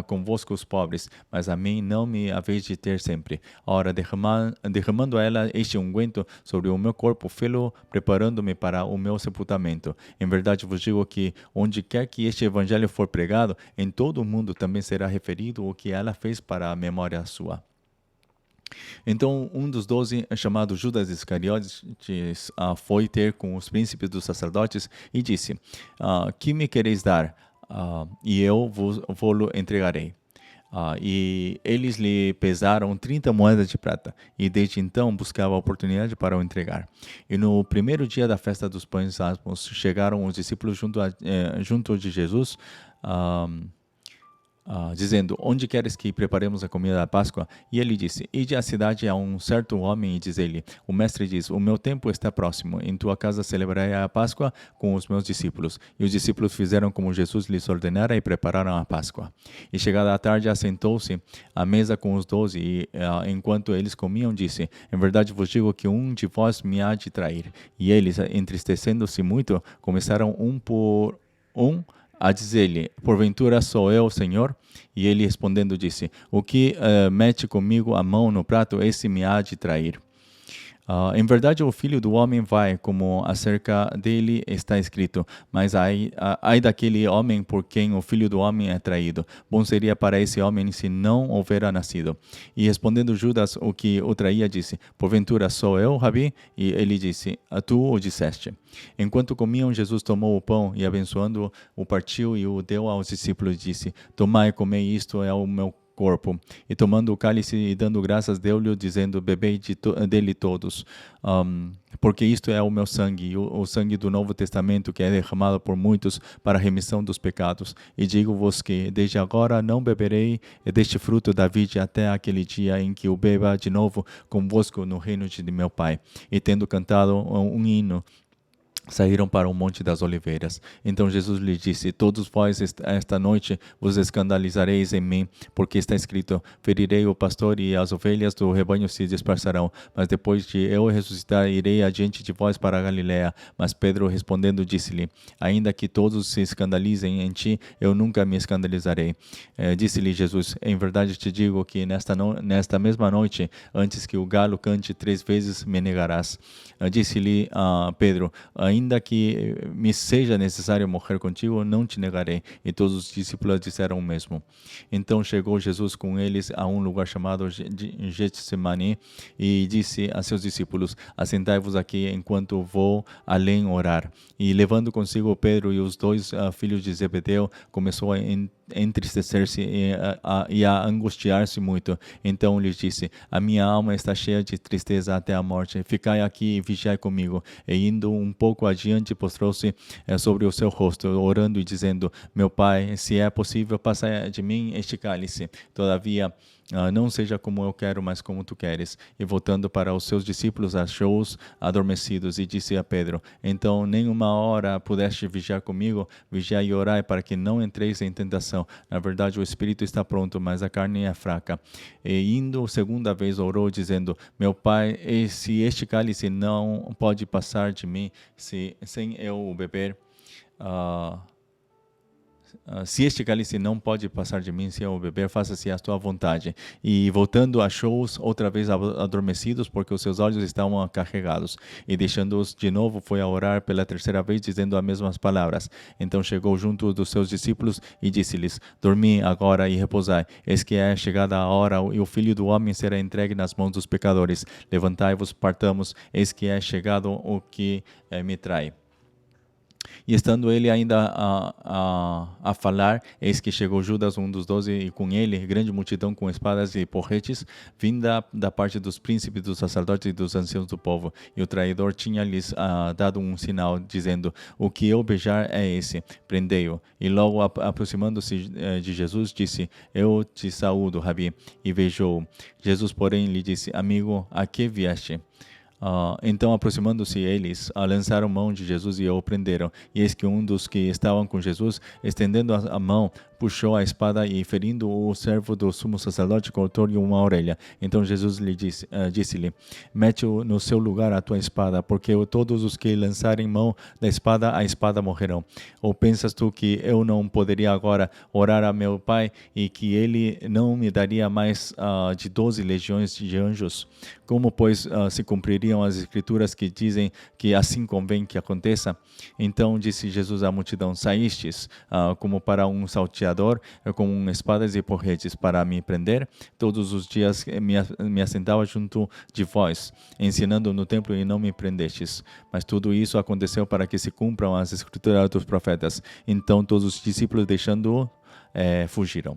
convosco os pobres, mas a mim não me haveis de ter sempre. Ora, derramando ela este unguento sobre o meu corpo, fê-lo preparando-me para o meu sepultamento. Em verdade vos digo que, onde quer que este evangelho for pregado, em todo o mundo também será referido o que ela fez para a memória sua. Então um dos 12, chamado Judas Iscariotes, foi ter com os príncipes dos sacerdotes e disse: Que me quereis dar? E eu vou-lo entregarei. E eles lhe pesaram 30 moedas de prata, e desde então buscava a oportunidade para o entregar. E no primeiro dia da festa dos pães asmos, chegaram os discípulos junto de Jesus, dizendo: Onde queres que preparemos a comida da Páscoa? E ele disse: Ide à cidade a um certo homem e diz-lhe: O mestre diz: O meu tempo está próximo, em tua casa celebrarei a Páscoa com os meus discípulos. E os discípulos fizeram como Jesus lhes ordenara e prepararam a Páscoa. E chegada a tarde, assentou-se à mesa com os 12, e enquanto eles comiam, disse: Em verdade vos digo que um de vós me há de trair. E eles, entristecendo-se muito, começaram um por um a dizer-lhe: Porventura sou eu, Senhor? E ele respondendo disse: O que mete comigo a mão no prato, esse me há de trair. Em verdade, o Filho do Homem vai, como acerca dele está escrito, mas ai daquele homem por quem o Filho do Homem é traído. Bom seria para esse homem se não houvera nascido. E respondendo Judas, o que o traía, disse: Porventura sou eu, Rabi? E ele disse: Tu o disseste. Enquanto comiam, Jesus tomou o pão e, abençoando-o, o partiu e o deu aos discípulos, e disse: Tomai e comei, isto é o meu corpo. E tomando o cálice e dando graças, deu-lhe, dizendo: Bebei dele todos, porque isto é o meu sangue, o sangue do Novo Testamento, que é derramado por muitos para a remissão dos pecados. E digo-vos que desde agora não beberei deste fruto da vide até aquele dia em que o beba de novo convosco no reino de meu Pai. E tendo cantado um hino, saíram para o Monte das Oliveiras. Então Jesus lhe disse: todos vós esta noite vos escandalizareis em mim, porque está escrito: ferirei o pastor e as ovelhas do rebanho se dispersarão. Mas depois de eu ressuscitar, irei adiante de vós para a Galiléia. Mas Pedro respondendo disse-lhe: ainda que todos se escandalizem em ti, eu nunca me escandalizarei. Disse-lhe Jesus: em verdade te digo que nesta mesma noite, antes que o galo cante 3 vezes, me negarás. Disse-lhe Pedro: ainda que me seja necessário morrer contigo, não te negarei. E todos os discípulos disseram o mesmo. Então chegou Jesus com eles a um lugar chamado Getsemane e disse a seus discípulos: assentai-vos aqui enquanto vou além orar. E levando consigo Pedro e os 2 filhos de Zebedeu, começou a entristecer-se e a angustiar-se muito. Então lhes disse: a minha alma está cheia de tristeza até a morte. Ficai aqui e vigiai comigo. E indo um pouco adiante, postrou-se sobre o seu rosto, orando e dizendo: meu Pai, se é possível, passa de mim este cálice. Todavia, não seja como eu quero, mas como tu queres. E voltando para os seus discípulos, achou-os adormecidos e disse a Pedro: então, nem uma hora pudeste vigiar comigo? Vigiai e orai para que não entreis em tentação. Na verdade, o espírito está pronto, mas a carne é fraca. E indo segunda vez, orou, dizendo: meu Pai, se este cálice não pode passar de mim sem eu o beber, se este cálice não pode passar de mim sem eu beber, faça-se a tua vontade. E voltando, achou-os outra vez adormecidos, porque os seus olhos estavam carregados. E deixando-os de novo, foi a orar pela 3ª vez, dizendo as mesmas palavras. Então chegou junto dos seus discípulos e disse-lhes: dormi agora e repousai. Eis que é chegada a hora e o Filho do Homem será entregue nas mãos dos pecadores. Levantai-vos, partamos. Eis que é chegado o que me trai. E estando ele ainda a falar, eis que chegou Judas, um dos 12, e com ele grande multidão com espadas e porretes, vinda da parte dos príncipes, dos sacerdotes e dos anciãos do povo. E o traidor tinha-lhes dado um sinal, dizendo: o que eu beijar é esse, prendei-o. E logo aproximando-se de Jesus, disse: eu te saúdo, Rabi, e beijou-o. Jesus, porém, lhe disse: amigo, a que vieste? Então, aproximando-se eles, lançaram mão de Jesus e o prenderam. E eis que um dos que estavam com Jesus, estendendo a mão, puxou a espada e, ferindo o servo do sumo sacerdote, cortou-lhe uma orelha. Então Jesus lhe disse-lhe: mete no seu lugar a tua espada, porque todos os que lançarem mão da espada, a espada morrerão. Ou pensas tu que eu não poderia agora orar a meu Pai e que ele não me daria mais de 12 legiões de anjos? Como, pois, se cumpririam as escrituras que dizem que assim convém que aconteça? Então disse Jesus à multidão: saístes como para um salteador, com espadas e porretes para me prender? Todos os dias me assentava junto de vós, ensinando no templo, e não me prendestes. Mas tudo isso aconteceu para que se cumpram as escrituras dos profetas. Então todos os discípulos, deixando-o, fugiram.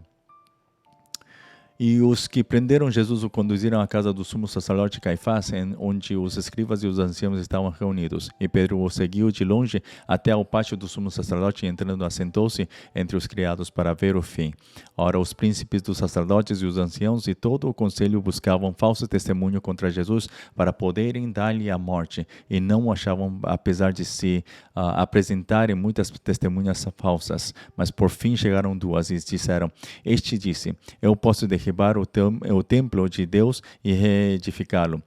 E os que prenderam Jesus o conduziram à casa do sumo sacerdote Caifás, onde os escribas e os anciãos estavam reunidos. E Pedro o seguiu de longe até ao pátio do sumo sacerdote, e entrando, assentou-se entre os criados para ver o fim. Ora, os príncipes dos sacerdotes e os anciãos e todo o conselho buscavam falso testemunho contra Jesus para poderem dar-lhe a morte, e não o achavam, apesar de se apresentarem muitas testemunhas falsas. Mas por fim chegaram 2 e disseram: este disse: eu posso derribar o templo de Deus e reedificá-lo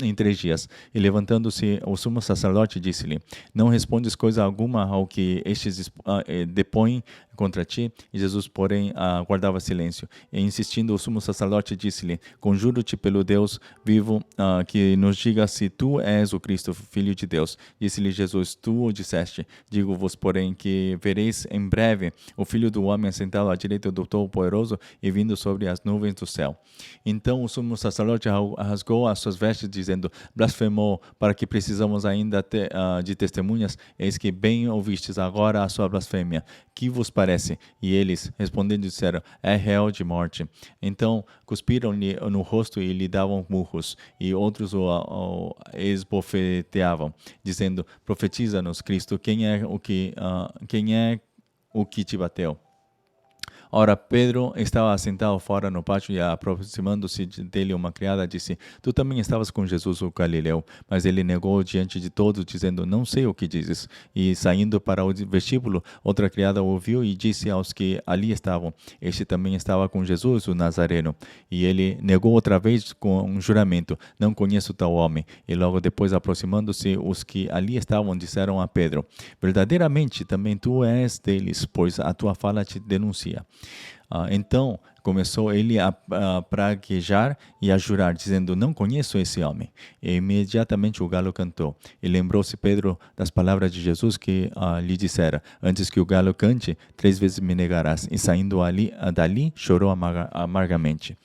em 3 dias. E levantando-se o sumo sacerdote, disse-lhe: não respondes coisa alguma ao que estes depõem contra ti? E Jesus, porém, guardava silêncio. E insistindo, o sumo sacerdote disse-lhe: conjuro-te pelo Deus vivo, que nos diga se tu és o Cristo, Filho de Deus. Disse-lhe Jesus: tu o disseste. Digo-vos, porém, que vereis em breve o Filho do Homem assentado à direita do Todo-Poderoso e vindo sobre as nuvens do céu. Então o sumo sacerdote rasgou as suas vestes, dizendo: blasfemou, para que precisamos ainda de testemunhas? Eis que bem ouvistes agora a sua blasfêmia. Que vos parece? E eles, respondendo, disseram: é réu de morte. Então cuspiram-lhe no rosto e lhe davam murros, e outros o esbofeteavam, dizendo: profetiza-nos, Cristo, quem é o que te bateu? Ora, Pedro estava sentado fora no pátio e, aproximando-se dele, uma criada disse: Tu também estavas com Jesus o Galileu. Mas ele negou diante de todos, dizendo: Não sei o que dizes. E saindo para o vestíbulo, outra criada ouviu e disse aos que ali estavam: Este também estava com Jesus, o Nazareno. E ele negou outra vez com um juramento: Não conheço tal homem. E logo depois, aproximando-se, os que ali estavam disseram a Pedro: Verdadeiramente também tu és deles, pois a tua fala te denuncia. Então começou ele a praguejar e a jurar, dizendo: Não conheço esse homem. E imediatamente o galo cantou. E lembrou-se Pedro das palavras de Jesus que lhe dissera: Antes que o galo cante, 3 vezes me negarás. E saindo dali, chorou amargamente.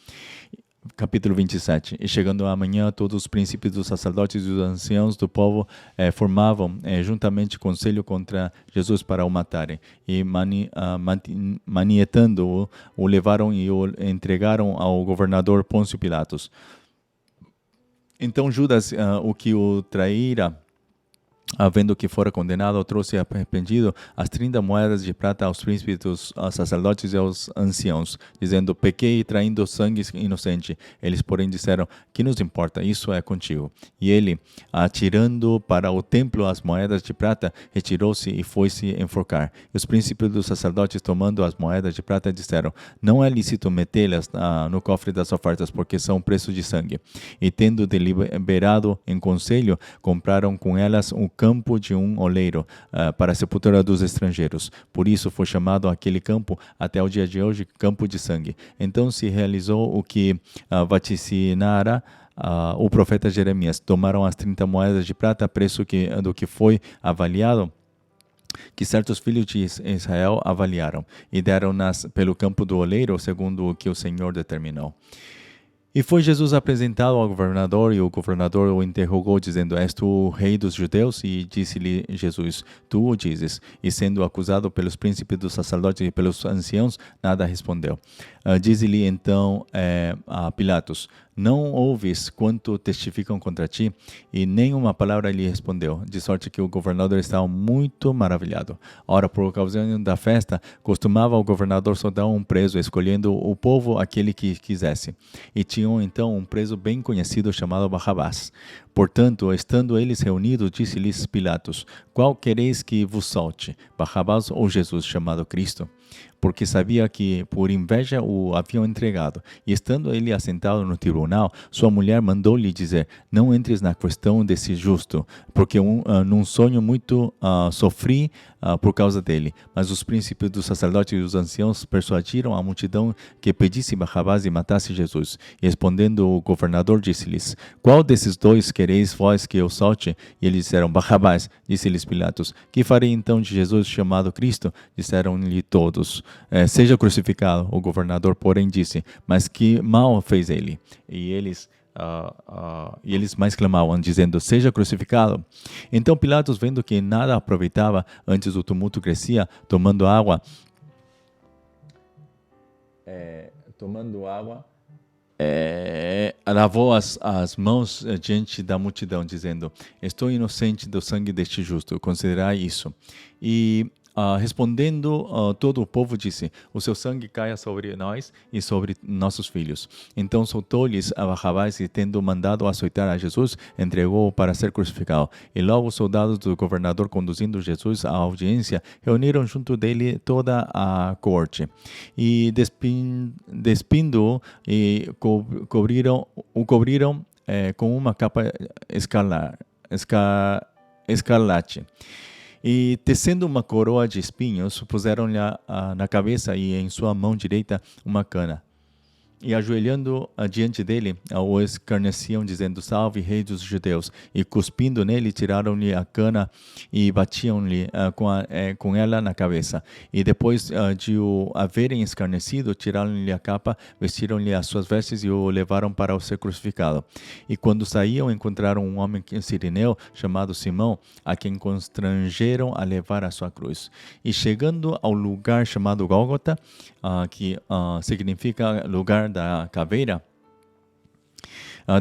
Capítulo 27. E chegando a manhã, todos os príncipes dos sacerdotes e os anciãos do povo formavam juntamente conselho contra Jesus para o matarem. E manietando-o, o levaram e o entregaram ao governador Pôncio Pilatos. Então Judas, o que o traíra, havendo que fora condenado, trouxe arrependido as 30 moedas de prata aos príncipes dos sacerdotes e aos anciãos, dizendo: Pequei traindo sangue inocente. Eles, porém, disseram: Que nos importa? Isso é contigo. E ele, atirando para o templo as moedas de prata, retirou-se e foi-se enforcar. E os príncipes dos sacerdotes, tomando as moedas de prata, disseram: Não é lícito metê-las no cofre das ofertas, porque são preço de sangue. E tendo deliberado em conselho, compraram com elas um campo de um oleiro para a sepultura dos estrangeiros. Por isso foi chamado aquele campo até o dia de hoje Campo de Sangue. Então se realizou o que vaticinara o profeta Jeremias. Tomaram as 30 moedas de prata, preço do que foi avaliado, que certos filhos de Israel avaliaram, e deram-nas pelo campo do oleiro, segundo o que o Senhor determinou. E foi Jesus apresentado ao governador, e o governador o interrogou, dizendo: És tu o rei dos judeus? E disse-lhe Jesus: Tu o dizes. E sendo acusado pelos príncipes dos sacerdotes e pelos anciãos, nada respondeu. Diz-lhe então a Pilatos: Não ouves quanto testificam contra ti? E nenhuma palavra lhe respondeu, de sorte que o governador estava muito maravilhado. Ora, por ocasião da festa, costumava o governador soltar um preso, escolhendo o povo aquele que quisesse. E tinham então um preso bem conhecido chamado Barrabás. Portanto, estando eles reunidos, disse-lhes Pilatos: Qual quereis que vos solte, Barrabás ou Jesus, chamado Cristo? Porque sabia que por inveja o haviam entregado. E estando ele assentado no tribunal, sua mulher mandou-lhe dizer: Não entres na questão desse justo, porque num sonho muito sofri por causa dele. Mas os príncipes dos sacerdotes e os anciãos persuadiram a multidão que pedisse Barrabás e matasse Jesus. E respondendo o governador, disse-lhes: Qual desses dois quereis vós que eu solte? E eles disseram: Barrabás. Disse-lhes Pilatos: Que farei então de Jesus chamado Cristo? Disseram-lhe todos: Seja crucificado. O governador, porém, disse: Mas que mal fez ele? E eles mais clamavam, dizendo: Seja crucificado. Então Pilatos, vendo que nada aproveitava, antes o tumulto crescia, tomando água, lavou as mãos diante da multidão, dizendo: Estou inocente do sangue deste justo, considerai isso. E respondendo, todo o povo disse: O seu sangue caia sobre nós e sobre nossos filhos. Então soltou-lhes a Barrabás e, tendo mandado açoitar a Jesus, entregou-o para ser crucificado. E logo os soldados do governador, conduzindo Jesus à audiência, reuniram junto dele toda a corte. E despindo-o, cobriram com uma capa escarlate. E, tecendo uma coroa de espinhos, puseram-lhe na cabeça e em sua mão direita uma cana. E ajoelhando diante dele, o escarneciam, dizendo: Salve, rei dos judeus! E cuspindo nele, tiraram-lhe a cana e batiam-lhe com ela na cabeça. E depois de o haverem escarnecido, tiraram-lhe a capa, vestiram-lhe as suas vestes e o levaram para ser crucificado. E quando saíam, encontraram um homem sirineu chamado Simão, a quem constrangeram a levar a sua cruz. E chegando ao lugar chamado Gólgota, que significa lugar da caveira,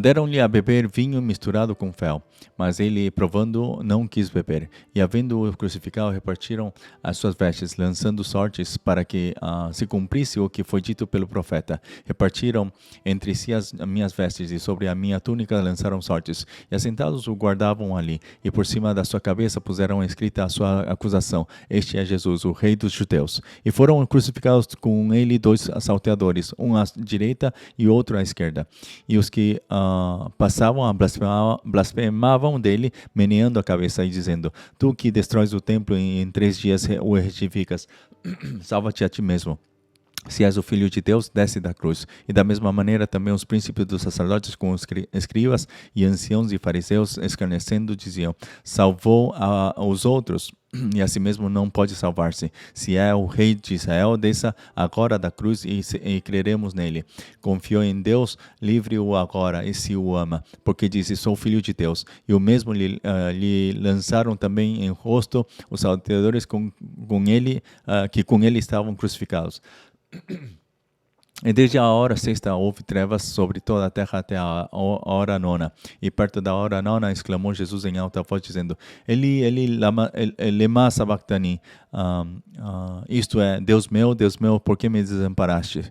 Deram-lhe a beber vinho misturado com fel, mas ele, provando, não quis beber. E, havendo-o crucificado, repartiram as suas vestes, lançando sortes para que se cumprisse o que foi dito pelo profeta. Repartiram entre si as minhas vestes, e sobre a minha túnica lançaram sortes. E assentados o guardavam ali, e por cima da sua cabeça puseram escrita a sua acusação: Este é Jesus, o Rei dos Judeus. E foram crucificados com ele 2 salteadores, um à direita e outro à esquerda. E os que passavam blasfemavam dele, meneando a cabeça e dizendo: Tu que destróis o templo e em 3 dias o reedificas, salva-te a ti mesmo. Se és o Filho de Deus, desce da cruz. E da mesma maneira também os príncipes dos sacerdotes com os escribas e anciãos e fariseus, escarnecendo, diziam: Salvou os outros, e a si mesmo não pode salvar-se. Se é o Rei de Israel, desça agora da cruz e creremos nele. Confiou em Deus, livre-o agora, e se o ama, porque disse: Sou filho de Deus. E o mesmo lhe lançaram também em rosto os salteadores que com ele estavam crucificados. E desde a hora sexta houve trevas sobre toda a terra até a hora nona. E perto da hora nona exclamou Jesus em alta voz, dizendo: Eli, Eli, lema sabachthani. Isto é, Deus meu, por que me desamparaste?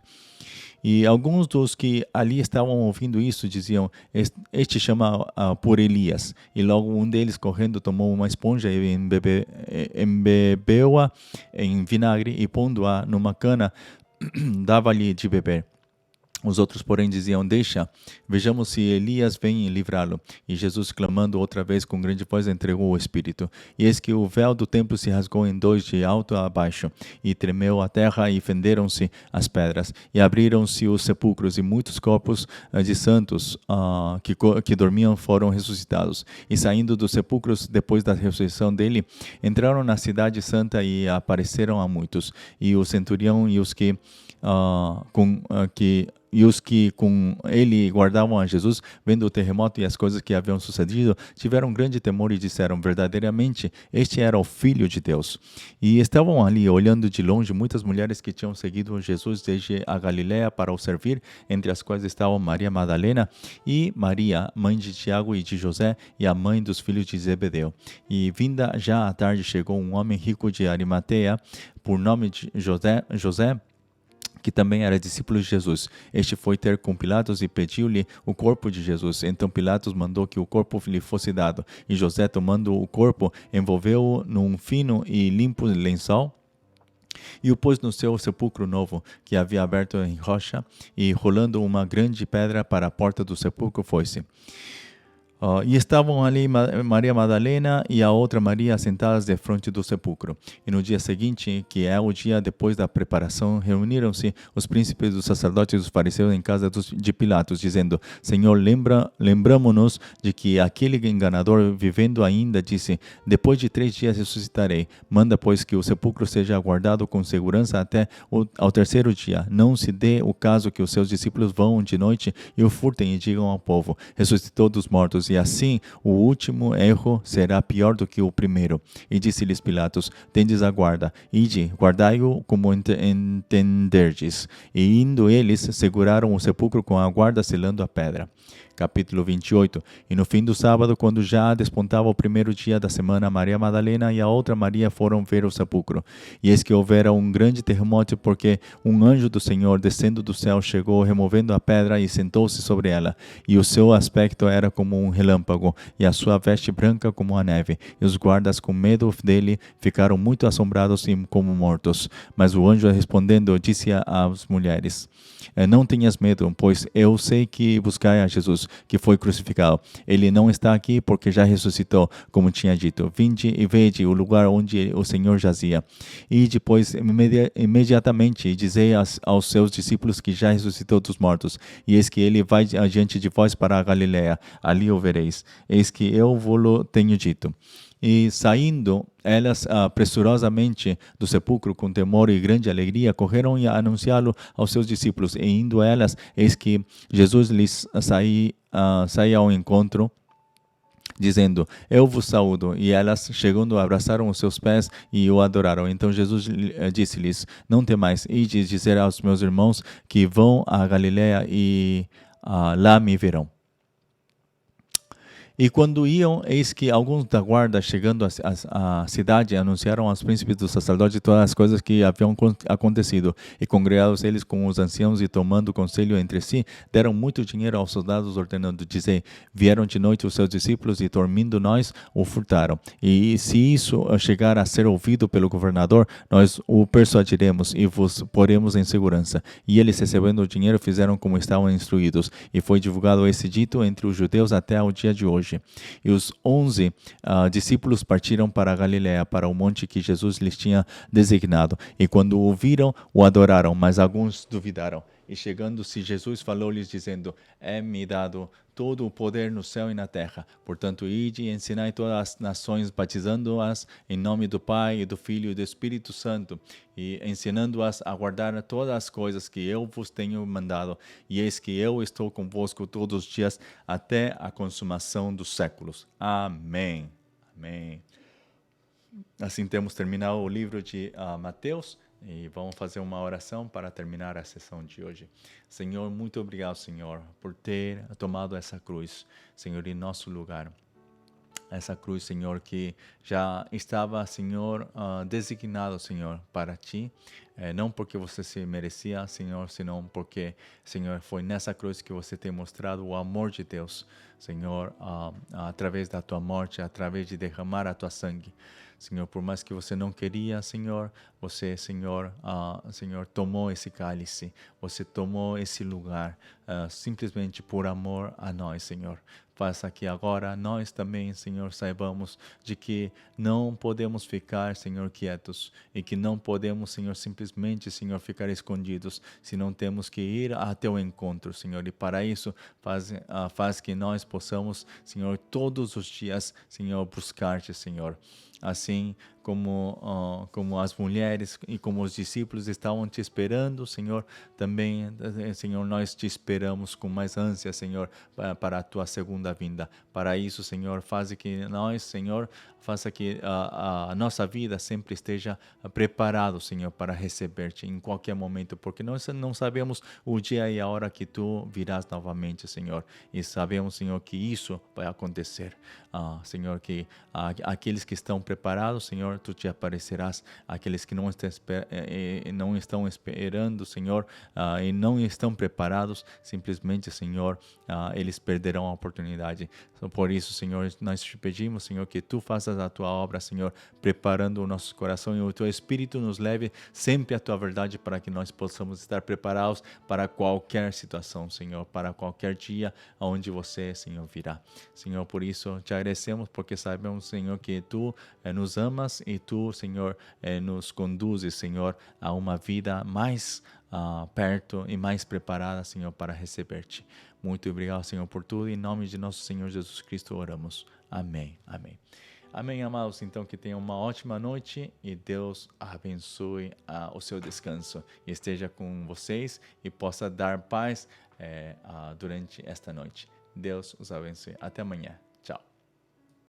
E alguns dos que ali estavam ouvindo isso diziam: Este chama por Elias. E logo um deles, correndo, tomou uma esponja e embebeu-a em vinagre e, pondo-a numa cana, dava-lhe de beber. Os outros, porém, diziam: Deixa, vejamos se Elias vem livrá-lo. E Jesus, clamando outra vez com grande voz, entregou o Espírito. E eis que o véu do templo se rasgou em 2 de alto a baixo, e tremeu a terra, e fenderam-se as pedras, e abriram-se os sepulcros, e muitos corpos de santos que dormiam foram ressuscitados. E saindo dos sepulcros, depois da ressurreição dele, entraram na cidade santa e apareceram a muitos. E o centurião e os que com ele guardavam a Jesus, vendo o terremoto e as coisas que haviam sucedido, tiveram grande temor e disseram: Verdadeiramente, este era o Filho de Deus. E estavam ali, olhando de longe, muitas mulheres que tinham seguido Jesus desde a Galiléia para o servir, entre as quais estavam Maria Madalena e Maria, mãe de Tiago e de José, e a mãe dos filhos de Zebedeu. E vinda já à tarde, chegou um homem rico de Arimateia, por nome de José, que também era discípulo de Jesus. Este foi ter com Pilatos e pediu-lhe o corpo de Jesus. Então Pilatos mandou que o corpo lhe fosse dado. E José, tomando o corpo, envolveu-o num fino e limpo lençol e o pôs no seu sepulcro novo, que havia aberto em rocha, e rolando uma grande pedra para a porta do sepulcro, foi-se. E estavam ali Maria Madalena e a outra Maria sentadas defronte do sepulcro. E no dia seguinte, que é o dia depois da preparação, reuniram-se os príncipes dos sacerdotes e dos fariseus em casa de Pilatos, dizendo: Senhor, lembramo-nos de que aquele enganador, vivendo ainda, disse: Depois de 3 dias ressuscitarei. Manda, pois, que o sepulcro seja guardado com segurança até ao 3º dia. Não se dê o caso que os seus discípulos vão de noite e o furtem e digam ao povo: Ressuscitou dos mortos. E assim o último erro será pior do que o primeiro. E disse-lhes Pilatos: Tendes a guarda, ide, guardai-o como entenderdes. E indo eles, seguraram o sepulcro com a guarda, selando a pedra. Capítulo 28. E no fim do sábado, quando já despontava o 1º dia da semana, Maria Madalena e a outra Maria foram ver o sepulcro. E eis que houvera um grande terremoto, porque um anjo do Senhor, descendo do céu, chegou, removendo a pedra, e sentou-se sobre ela. E o seu aspecto era como um relâmpago, e a sua veste branca como a neve. E os guardas, com medo dele, ficaram muito assombrados e como mortos. Mas o anjo, respondendo, disse às mulheres: Não tenhas medo, pois eu sei que buscai a Jesus, que foi crucificado. Ele não está aqui, porque já ressuscitou, como tinha dito. Vinde e vede o lugar onde o Senhor jazia. E depois, imediatamente, dizei aos seus discípulos que já ressuscitou dos mortos. E eis que ele vai adiante de vós para a Galiléia. Ali o vereis. Eis que eu vos tenho dito. E saindo elas pressurosamente do sepulcro com temor e grande alegria, correram a anunciá-lo aos seus discípulos. E indo elas, eis que Jesus lhes saía ao encontro, dizendo: Eu vos saúdo. E elas, chegando, abraçaram os seus pés e o adoraram. Então Jesus disse-lhes: Não temais, ide dizer aos meus irmãos que vão à Galiléia e lá me verão. E quando iam, eis que alguns da guarda, chegando à cidade, anunciaram aos príncipes dos sacerdotes todas as coisas que haviam acontecido. E congregados eles com os anciãos e tomando conselho entre si, deram muito dinheiro aos soldados, ordenando, dizer, vieram de noite os seus discípulos e, dormindo nós, o furtaram. E se isso chegar a ser ouvido pelo governador, nós o persuadiremos e vos poremos em segurança. E eles, recebendo o dinheiro, fizeram como estavam instruídos. E foi divulgado esse dito entre os judeus até o dia de hoje. E os 11 discípulos partiram para a Galiléia, para o monte que Jesus lhes tinha designado. E quando o viram, o adoraram, mas alguns duvidaram. E chegando-se, Jesus falou-lhes, dizendo, é-me dado todo o poder no céu e na terra. Portanto, ide e ensinai todas as nações, batizando-as em nome do Pai, e do Filho e do Espírito Santo, e ensinando-as a guardar todas as coisas que eu vos tenho mandado. E eis que eu estou convosco todos os dias, até a consumação dos séculos. Amém. Amém. Assim temos terminado o livro de Mateus. E vamos fazer uma oração para terminar a sessão de hoje. Senhor, muito obrigado, Senhor, por ter tomado essa cruz, Senhor, em nosso lugar. Essa cruz, Senhor, que já estava, Senhor, designado, Senhor, para Ti. Não porque você se merecia, Senhor, senão porque, Senhor, foi nessa cruz que você tem mostrado o amor de Deus, Senhor, através da Tua morte, através de derramar a Tua sangue. Senhor, por mais que você não queria, Senhor, você, Senhor, Senhor, tomou esse cálice, você tomou esse lugar, simplesmente por amor a nós, Senhor. Faça que agora nós também, Senhor, saibamos de que não podemos ficar, Senhor, quietos e que não podemos, Senhor, simplesmente, Senhor, ficar escondidos, senão temos que ir a Teu encontro, Senhor. E para isso, faz que nós possamos, Senhor, todos os dias, Senhor, buscar-te, Senhor. Assim como as mulheres e como os discípulos estavam te esperando, Senhor, também, Senhor, nós te esperamos com mais ânsia, Senhor, para a Tua segunda vinda. Para isso, Senhor, faça que nós, Senhor, faça que a nossa vida sempre esteja preparado, Senhor, para receber-te em qualquer momento, porque nós não sabemos o dia e a hora que Tu virás novamente, Senhor, e sabemos, Senhor, que isso vai acontecer. Senhor, que aqueles que estão preparados, Senhor, Tu te aparecerás. Aqueles que não estão esperando, Senhor, e não estão preparados, simplesmente, Senhor, eles perderão a oportunidade. Por isso, Senhor, nós te pedimos, Senhor, que Tu faças a Tua obra, Senhor, preparando o nosso coração e o Teu Espírito nos leve sempre à Tua verdade para que nós possamos estar preparados para qualquer situação, Senhor, para qualquer dia onde você, Senhor, virá. Senhor, por isso te agradecemos, porque sabemos, Senhor, que Tu nos amas e Tu, Senhor, nos conduzes, Senhor, a uma vida mais perto e mais preparada, Senhor, para receber-te. Muito obrigado, Senhor, por tudo. Em nome de nosso Senhor Jesus Cristo oramos. Amém. Amém. Amém, amados. Então, que tenham uma ótima noite e Deus abençoe o seu descanso e esteja com vocês e possa dar paz durante esta noite. Deus os abençoe. Até amanhã.